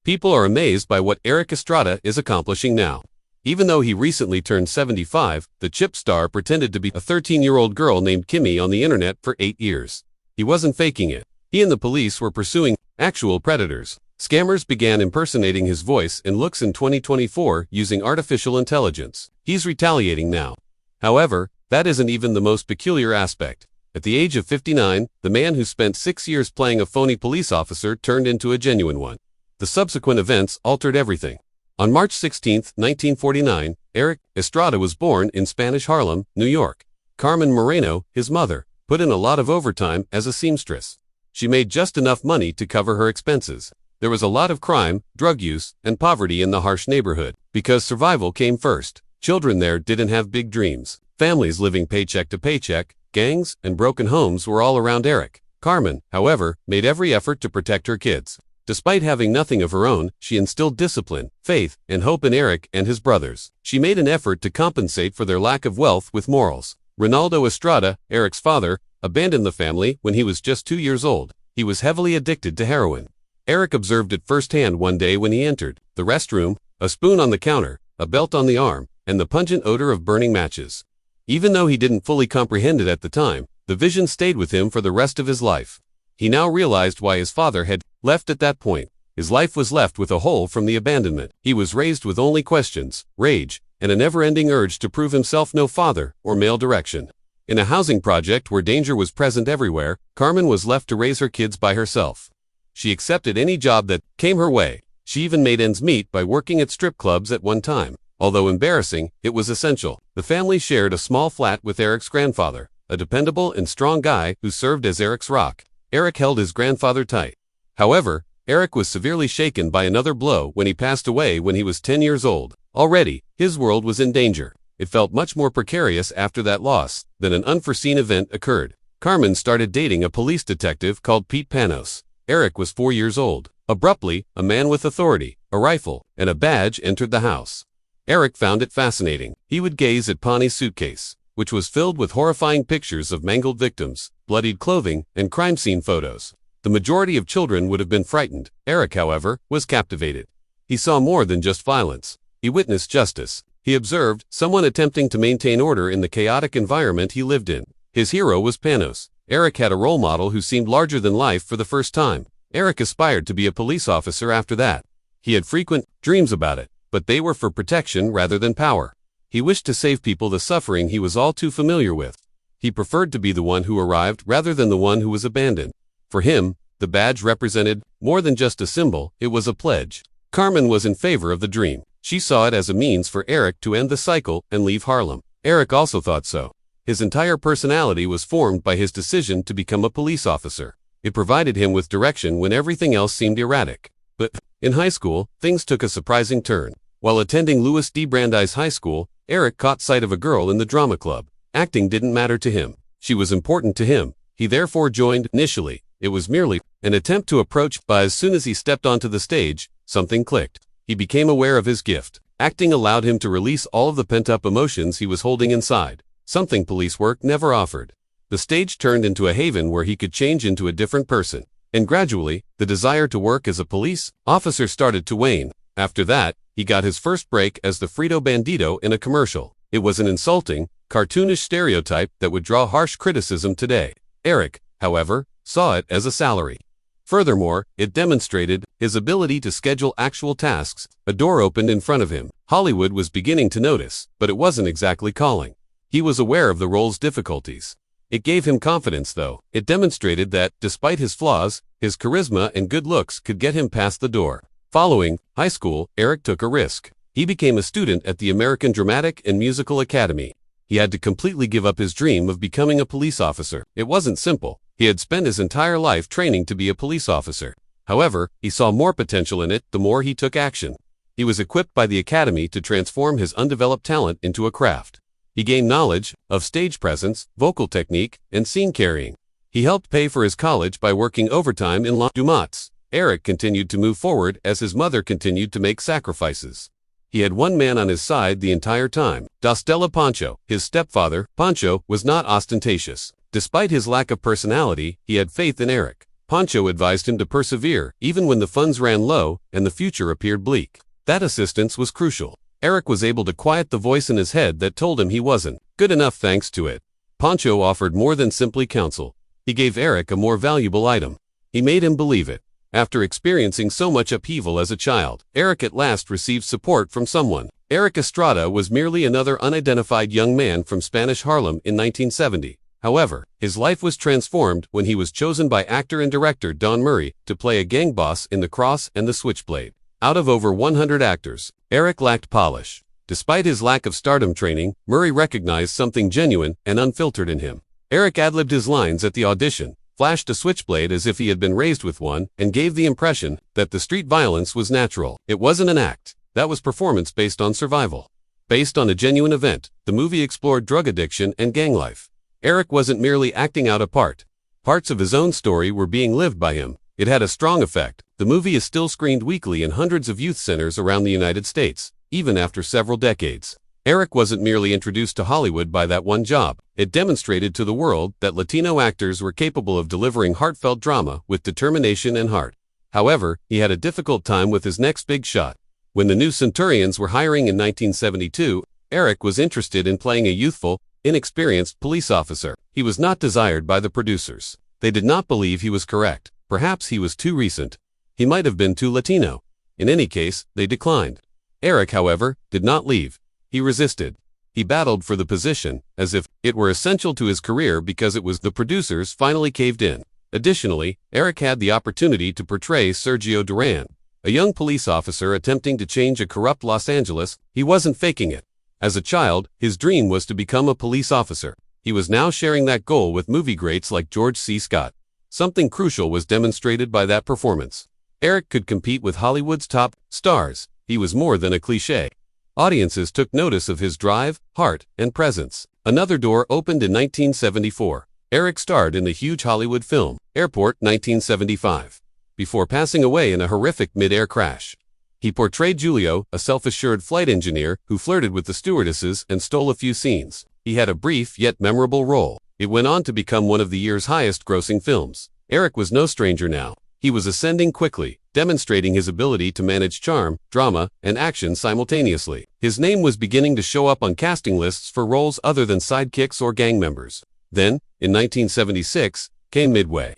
People are amazed by what Erik Estrada is accomplishing now. Even though he recently turned 75, the chip star pretended to be a 13-year-old girl named Kimmy on the internet for 8 years. He wasn't faking it. He and the police were pursuing actual predators. Scammers began impersonating his voice and looks in 2024 using artificial intelligence. He's retaliating now. However, that isn't even the most peculiar aspect. At the age of 59, the man who spent 6 years playing a phony police officer turned into a genuine one. The subsequent events altered everything. On March 16, 1949, Erik Estrada was born in Spanish Harlem, New York. Carmen Moreno, his mother, put in a lot of overtime as a seamstress. She made just enough money to cover her expenses. There was a lot of crime, drug use, and poverty in the harsh neighborhood, because survival came first. Children there didn't have big dreams. Families living paycheck to paycheck, gangs, and broken homes were all around Erik. Carmen, however, made every effort to protect her kids. Despite having nothing of her own, she instilled discipline, faith, and hope in Erik and his brothers. She made an effort to compensate for their lack of wealth with morals. Ronaldo Estrada, Erik's father, abandoned the family when he was just 2 years old. He was heavily addicted to heroin. Erik observed it firsthand one day when he entered the restroom, a spoon on the counter, a belt on the arm, and the pungent odor of burning matches. Even though he didn't fully comprehend it at the time, the vision stayed with him for the rest of his life. He now realized why his father had left at that point. His life was left with a hole from the abandonment. He was raised with only questions, rage, and a never-ending urge to prove himself no father or male direction. In a housing project where danger was present everywhere, Carmen was left to raise her kids by herself. She accepted any job that came her way. She even made ends meet by working at strip clubs at one time. Although embarrassing, it was essential. The family shared a small flat with Erik's grandfather, a dependable and strong guy who served as Erik's rock. Erik held his grandfather tight. However, Erik was severely shaken by another blow when he passed away when he was 10 years old. Already, his world was in danger. It felt much more precarious after that loss. Then an unforeseen event occurred. Carmen started dating a police detective called Pete Panos. Erik was 4 years old. Abruptly, a man with authority, a rifle, and a badge entered the house. Erik found it fascinating. He would gaze at Pawn's suitcase, which was filled with horrifying pictures of mangled victims, bloodied clothing, and crime scene photos. The majority of children would have been frightened. Erik, however, was captivated. He saw more than just violence. He witnessed justice. He observed someone attempting to maintain order in the chaotic environment he lived in. His hero was Panos. Erik had a role model who seemed larger than life for the first time. Erik aspired to be a police officer after that. He had frequent dreams about it, but they were for protection rather than power. He wished to save people the suffering he was all too familiar with. He preferred to be the one who arrived rather than the one who was abandoned. For him, the badge represented more than just a symbol, it was a pledge. Carmen was in favor of the dream. She saw it as a means for Erik to end the cycle and leave Harlem. Erik also thought so. His entire personality was formed by his decision to become a police officer. It provided him with direction when everything else seemed erratic. But in high school, things took a surprising turn. While attending Louis D. Brandeis High School, Erik caught sight of a girl in the drama club. Acting didn't matter to him. She was important to him. He therefore joined. Initially, it was merely an attempt to approach, but as soon as he stepped onto the stage, something clicked. He became aware of his gift. Acting allowed him to release all of the pent-up emotions he was holding inside, something police work never offered. The stage turned into a haven where he could change into a different person. And gradually, the desire to work as a police officer started to wane. After that, he got his first break as the Frito Bandito in a commercial. It was an insulting, cartoonish stereotype that would draw harsh criticism today. Erik, however, saw it as a salary. Furthermore, it demonstrated his ability to schedule actual tasks. A door opened in front of him. Hollywood was beginning to notice, but it wasn't exactly calling. He was aware of the role's difficulties. It gave him confidence, though. It demonstrated that, despite his flaws, his charisma and good looks could get him past the door. Following high school, Erik took a risk. He became a student at the American Dramatic and Musical Academy. He had to completely give up his dream of becoming a police officer. It wasn't simple. He had spent his entire life training to be a police officer. However, he saw more potential in it the more he took action. He was equipped by the academy to transform his undeveloped talent into a craft. He gained knowledge of stage presence, vocal technique, and scene carrying. He helped pay for his college by working overtime in La Dumas. Erik continued to move forward as his mother continued to make sacrifices. He had one man on his side the entire time, Dostella Pancho, his stepfather. Pancho was not ostentatious. Despite his lack of personality, he had faith in Erik. Pancho advised him to persevere, even when the funds ran low and the future appeared bleak. That assistance was crucial. Erik was able to quiet the voice in his head that told him he wasn't good enough thanks to it. Pancho offered more than simply counsel. He gave Erik a more valuable item. He made him believe it. After experiencing so much upheaval as a child, Erik at last received support from someone. Erik Estrada was merely another unidentified young man from Spanish Harlem in 1970. However, his life was transformed when he was chosen by actor and director Don Murray to play a gang boss in The Cross and the Switchblade. Out of over 100 actors, Erik lacked polish. Despite his lack of stardom training, Murray recognized something genuine and unfiltered in him. Erik ad-libbed his lines at the audition, flashed a switchblade as if he had been raised with one, and gave the impression that the street violence was natural. It wasn't an act. That was performance based on survival. Based on a genuine event, the movie explored drug addiction and gang life. Erik wasn't merely acting out a part. Parts of his own story were being lived by him. It had a strong effect. The movie is still screened weekly in hundreds of youth centers around the United States, even after several decades. Erik wasn't merely introduced to Hollywood by that one job. It demonstrated to the world that Latino actors were capable of delivering heartfelt drama with determination and heart. However, he had a difficult time with his next big shot. When the new Centurions were hiring in 1972, Erik was interested in playing a youthful, inexperienced police officer. He was not desired by the producers. They did not believe he was correct. Perhaps he was too recent. He might have been too Latino. In any case, they declined. Erik, however, did not leave. He resisted. He battled for the position, as if it were essential to his career because it was the producers finally caved in. Additionally, Erik had the opportunity to portray Sergio Duran, a young police officer attempting to change a corrupt Los Angeles. He wasn't faking it. As a child, his dream was to become a police officer. He was now sharing that goal with movie greats like George C. Scott. Something crucial was demonstrated by that performance. Erik could compete with Hollywood's top stars. He was more than a cliché. Audiences took notice of his drive, heart, and presence. Another door opened in 1974. Erik starred in the huge Hollywood film, Airport 1975, before passing away in a horrific mid-air crash. He portrayed Julio, a self-assured flight engineer who flirted with the stewardesses and stole a few scenes. He had a brief yet memorable role. It went on to become one of the year's highest-grossing films. Erik was no stranger now. He was ascending quickly, demonstrating his ability to manage charm, drama, and action simultaneously. His name was beginning to show up on casting lists for roles other than sidekicks or gang members. Then, in 1976, came Midway.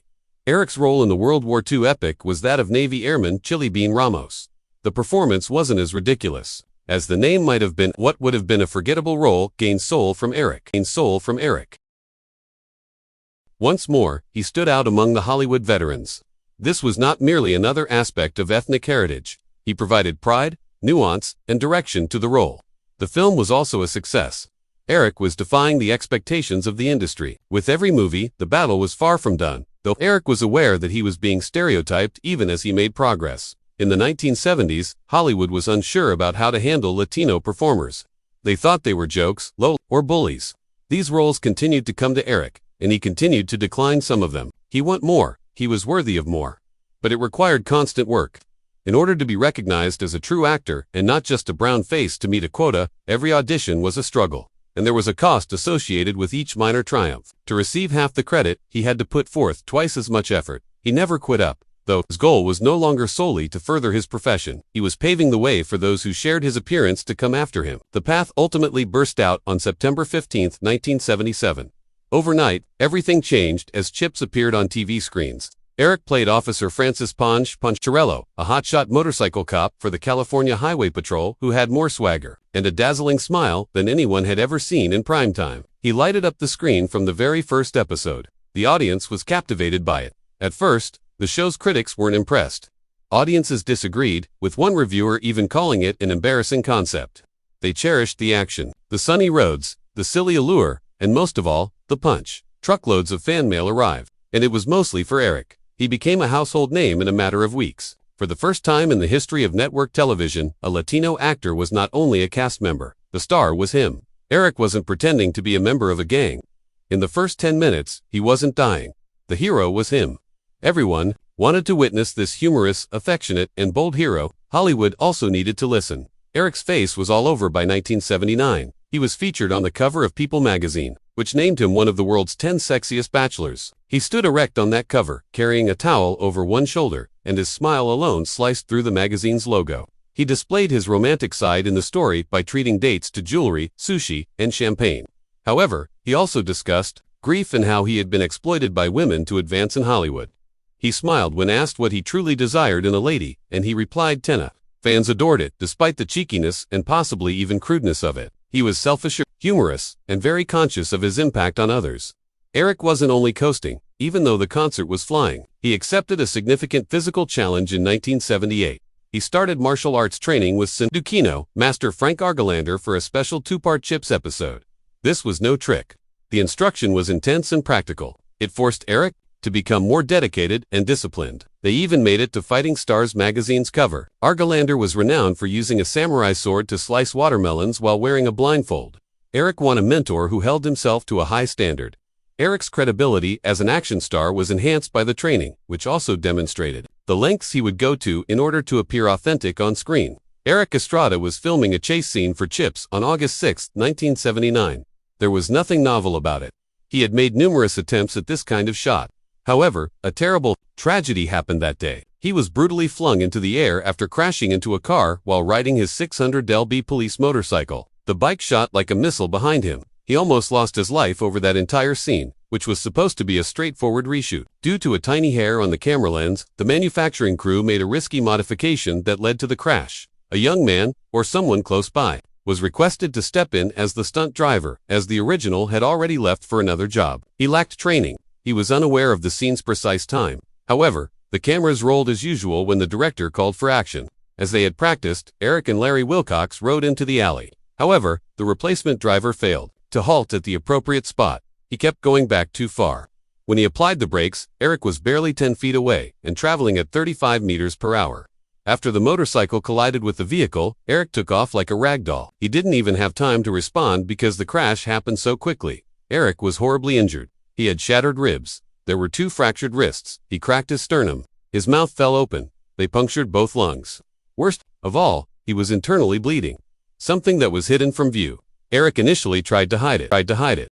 Erik's role in the World War II epic was that of Navy Airman Chili Bean Ramos. The performance wasn't as ridiculous as the name might have been. What would have been a forgettable role gained soul from Erik. Once more, he stood out among the Hollywood veterans. This was not merely another aspect of ethnic heritage. He provided pride, nuance, and direction to the role. The film was also a success. Erik was defying the expectations of the industry. With every movie, the battle was far from done, though Erik was aware that he was being stereotyped even as he made progress. In the 1970s, Hollywood was unsure about how to handle Latino performers. They thought they were jokes, low, or bullies. These roles continued to come to Erik, and he continued to decline some of them. He wanted more. He was worthy of more. But it required constant work. In order to be recognized as a true actor and not just a brown face to meet a quota, every audition was a struggle, and there was a cost associated with each minor triumph. To receive half the credit, he had to put forth twice as much effort. He never quit up, though his goal was no longer solely to further his profession. He was paving the way for those who shared his appearance to come after him. The path ultimately burst out on September 15, 1977. Overnight, everything changed as Chips appeared on TV screens. Erik played Officer Francis Poncherello, a hotshot motorcycle cop for the California Highway Patrol who had more swagger and a dazzling smile than anyone had ever seen in primetime. He lighted up the screen from the very first episode. The audience was captivated by it. At first, the show's critics weren't impressed. Audiences disagreed, with one reviewer even calling it an embarrassing concept. They cherished the action, the sunny roads, the silly allure, and most of all, the punch. Truckloads of fan mail arrived, and it was mostly for Erik. He became a household name in a matter of weeks. For the first time in the history of network television, a Latino actor was not only a cast member, the star was him. Erik wasn't pretending to be a member of a gang. In the first 10 minutes, he wasn't dying. The hero was him. Everyone wanted to witness this humorous, affectionate, and bold hero. Hollywood also needed to listen. Erik's face was all over by 1979. He was featured on the cover of People magazine, which named him one of the world's 10 sexiest bachelors. He stood erect on that cover, carrying a towel over one shoulder, and his smile alone sliced through the magazine's logo. He displayed his romantic side in the story by treating dates to jewelry, sushi, and champagne. However, he also discussed grief and how he had been exploited by women to advance in Hollywood. He smiled when asked what he truly desired in a lady, and he replied Tenna. Fans adored it, despite the cheekiness and possibly even crudeness of it. He was self-assured, humorous, and very conscious of his impact on others. Erik wasn't only coasting, even though the concert was flying. He accepted a significant physical challenge in 1978. He started martial arts training with Sindukino master Frank Argelander for a special two-part Chips episode. This was no trick. The instruction was intense and practical. It forced Erik to become more dedicated and disciplined. They even made it to Fighting Stars magazine's cover. Argelander was renowned for using a samurai sword to slice watermelons while wearing a blindfold. Erik won a mentor who held himself to a high standard. Erik's credibility as an action star was enhanced by the training, which also demonstrated the lengths he would go to in order to appear authentic on screen. Erik Estrada was filming a chase scene for Chips on August 6, 1979. There was nothing novel about it. He had made numerous attempts at this kind of shot. However, a terrible tragedy happened that day. He was brutally flung into the air after crashing into a car while riding his 600 lb police motorcycle. The bike shot like a missile behind him. He almost lost his life over that entire scene, which was supposed to be a straightforward reshoot. Due to a tiny hair on the camera lens, the manufacturing crew made a risky modification that led to the crash. A young man, or someone close by, was requested to step in as the stunt driver, as the original had already left for another job. He lacked training. He was unaware of the scene's precise time. However, the cameras rolled as usual when the director called for action. As they had practiced, Erik and Larry Wilcox rode into the alley. However, the replacement driver failed to halt at the appropriate spot. He kept going back too far. When he applied the brakes, Erik was barely 10 feet away and traveling at 35 meters per hour. After the motorcycle collided with the vehicle, Erik took off like a rag doll. He didn't even have time to respond because the crash happened so quickly. Erik was horribly injured. He had shattered ribs. There were 2 fractured wrists. He cracked his sternum. His mouth fell open. They punctured both lungs. Worst of all, he was internally bleeding. Something that was hidden from view. Erik initially tried to hide it.